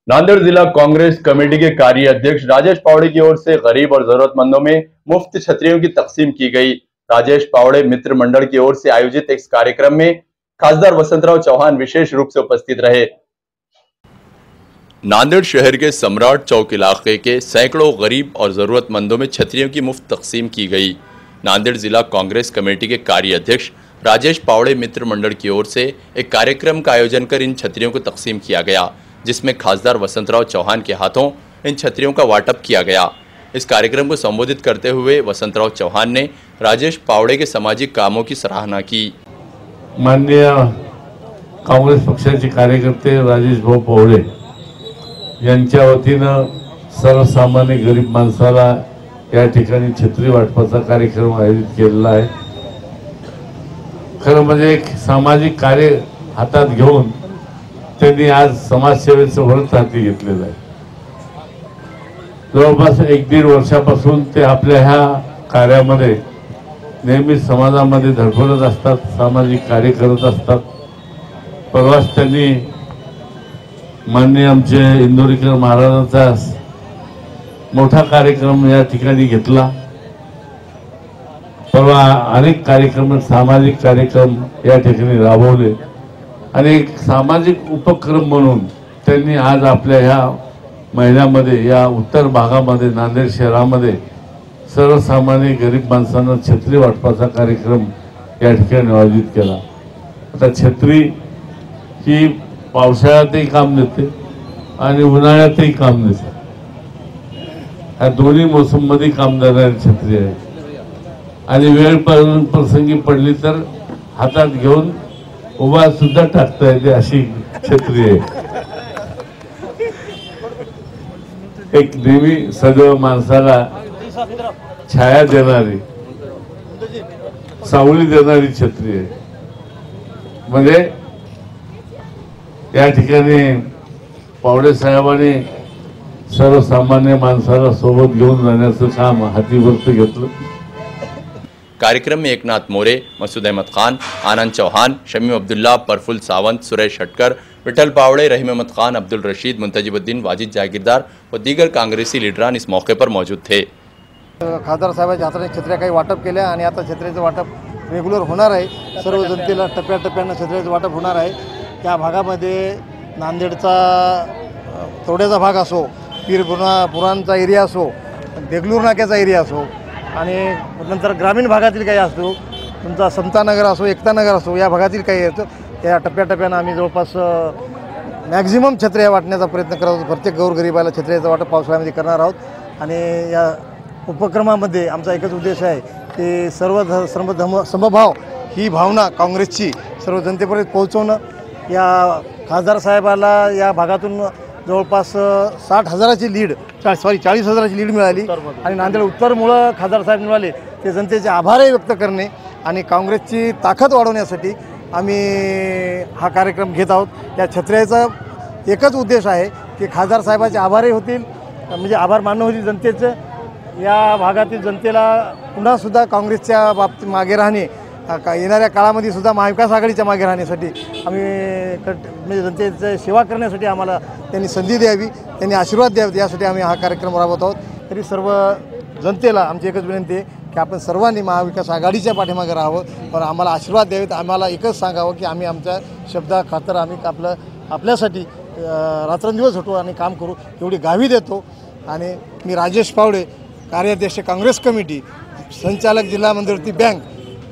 नांदेड़ जिला कांग्रेस कमेटी के कार्य अध्यक्ष राजेश पावड़े की ओर से गरीब और जरूरतमंदों में मुफ्त छतरियों की तकसीम की गई। राजेश पावड़े मित्र मंडल की ओर से आयोजित इस कार्यक्रम में खासदार वसंतराव चौहान विशेष रूप से उपस्थित रहे। नांदेड़ शहर के सम्राट चौक इलाके के सैकड़ों गरीब और जरूरतमंदों में छतरियों की मुफ्त तकसीम की गई। नांदेड़ जिला कांग्रेस कमेटी के कार्य अध्यक्ष राजेश पावड़े मित्र मंडल की ओर से एक कार्यक्रम का आयोजन कर इन छतरियों को तकसीम किया गया, जिसमें खासदार वसंतराव चौहान के हाथों इन छतरियों का वाटप किया गया। इस कार्यक्रम को संबोधित करते हुए वसंतराव चौहान ने राजेश पावड़े के सामाजिक कामों की सराहना की। माननीय काँग्रेस पक्षाचे कार्यकर्ते राजेश भाऊ पावड़े यांच्या वतीनं सर्वसामान्य गरीब माणसाला या ठिकाणी छत्री वाटपाचा कार्यक्रम आयोजित केलेला आहे। खरं म्हणजे एक सामाजिक कार्य हातात घेऊन त्यांनी आज समाजसेवेचं व्रत हाती घेतलेलं आहे। जवळपास 1-1.5 वर्षापासून ते आपल्या ह्या कार्यामध्ये नेहमी समाजामध्ये धडपडत असतात, सामाजिक कार्य करत असतात। परवाच त्यांनी माननीय आमचे इंदोरीकर महाराजांचा मोठा कार्यक्रम या ठिकाणी घेतला। परवा अनेक कार्यक्रम सामाजिक कार्यक्रम या ठिकाणी राबवले आणि एक सामाजिक उपक्रम म्हणून त्यांनी आज आपल्या ह्या महिन्यामध्ये या उत्तर भागामध्ये नांदेड शहरामध्ये सर्वसामान्य गरीब माणसांना छत्री वाटपाचा कार्यक्रम या ठिकाणी आयोजित केला। आता छत्री ही पावसाळ्यातही काम देते आणि उन्हाळ्यातही काम देते। या दोन्ही मोसममध्ये काम देणारी छत्री आहे आणि वेळ प्रसंगी पडली तर हातात घेऊन उभा सुद्धा टाकता येते अशी छत्री आहे। एक नेहमी सदैव माणसाला छाया देणारी, सावली देणारी छत्री आहे। म्हणजे या ठिकाणी पावडे साहेबांनी सर्वसामान्य माणसाला सोबत घेऊन जाण्याचं काम हातीवरती घेतलं। कार्यक्रम में एकनाथ मोरे, मसूद अहमद खान, आनंद चौहान, शमीम अब्दुल्ला, परफुल सावंत, सुरेश हटकर, विठल पावड़े, रहीम अहमद खान, अब्दुल रशीद, मुंतजिबुद्दीन, वाजिद जागीरदार और दीगर कांग्रेसी लीडरान इस मौके पर मौजूद थे। खासदार साहेबांच्या हाताने छत्र्या काही वाटप केल्या आणि आता छत्र्याचं वाटप रेग्युलर होणार आहे। सर्व जनतेला टप्प्याटप्प्यानं छत्र्याचं वाटप होणार आहे। त्या भागामध्ये नांदेडचा तोड्याचा भाग असो, पुराणचा एरिया असो, देगलूर नाक्याचा एरिया असो आणि नंतर ग्रामीण भागातील काही असतो, तुमचा समतानगर असो, एकतानगर असो, या भागातील काही येतं। त्या टप्प्याटप्प्यानं आम्ही जवळपास मॅक्झिमम छत्र्या वाटण्याचा प्रयत्न करत आहोत। प्रत्येक गोरगरिबाला छत्र्याचं वाटप पावसाळ्यामध्ये करणार आहोत आणि या उपक्रमामध्ये आमचा एकच उद्देश आहे की समभाव ही भावना काँग्रेसची सर्व जनतेपर्यंत पोहोचवणं। या खासदार साहेबाला या भागातून जवळपास 40,000ची लीड मिळाली आणि नांदेड उत्तरमुळं खासदार साहेब मिळाले ते जनतेचे आभारही व्यक्त करणे आणि काँग्रेसची ताकद वाढवण्यासाठी आम्ही हा कार्यक्रम घेत आहोत। या छत्र्याचा एकच उद्देश आहे की खासदार साहेबांचे आभारही होतील, म्हणजे आभार मानणं होतील जनतेचं। या भागातील जनतेला पुन्हासुद्धा काँग्रेसच्या बाबतीत मागे राहणे, येणाऱ्या काळामध्ये सुद्धा महाविकास आघाडीच्या मागे राहण्यासाठी आम्ही म्हणजे जनतेचं सेवा करण्यासाठी आम्हाला त्यांनी संधी द्यावी, त्यांनी आशीर्वाद द्यावे, यासाठी आम्ही हा कार्यक्रम राबवत आहोत। तरी सर्व जनतेला आमची एकच विनंती आहे की आपण सर्वांनी महाविकास आघाडीच्या पाठीमागे राहावं, पण आम्हाला आशीर्वाद द्यावेत। आम्हाला एकच सांगावं की आम्ही आमच्या शब्दाखातर आम्ही आपल्यासाठी रात्रंदिवस होतो आणि काम करू एवढी गावी देतो। आणि मी राजेश पावड़े, कार्याध्यक्ष काँग्रेस कमिटी, संचालक जिल्हा मध्यवर्ती बँक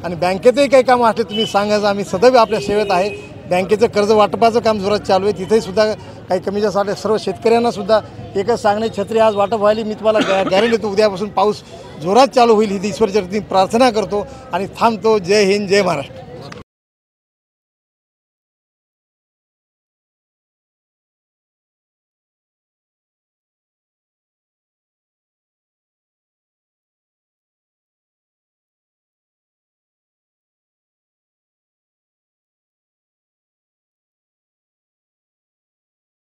आणि बँकेतही काही काम असले तुम्ही सांगायचं, आम्ही सदैव आपल्या सेवेत आहे। बँकेचं कर्ज वाटपाचं काम जोरात चालू आहे, तिथेही सुद्धा काही कमी जास्त आले। सर्व शेतकऱ्यांना सुद्धा एकच सांगणे, छत्री आज वाटप व्हायली, मी तुम्हाला गॅरंटी देतो उद्यापासून पाऊस जोरात चालू होईल ही ईश्वरचरणी प्रार्थना करतो आणि थांबतो। जय हिंद, जय महाराष्ट्र।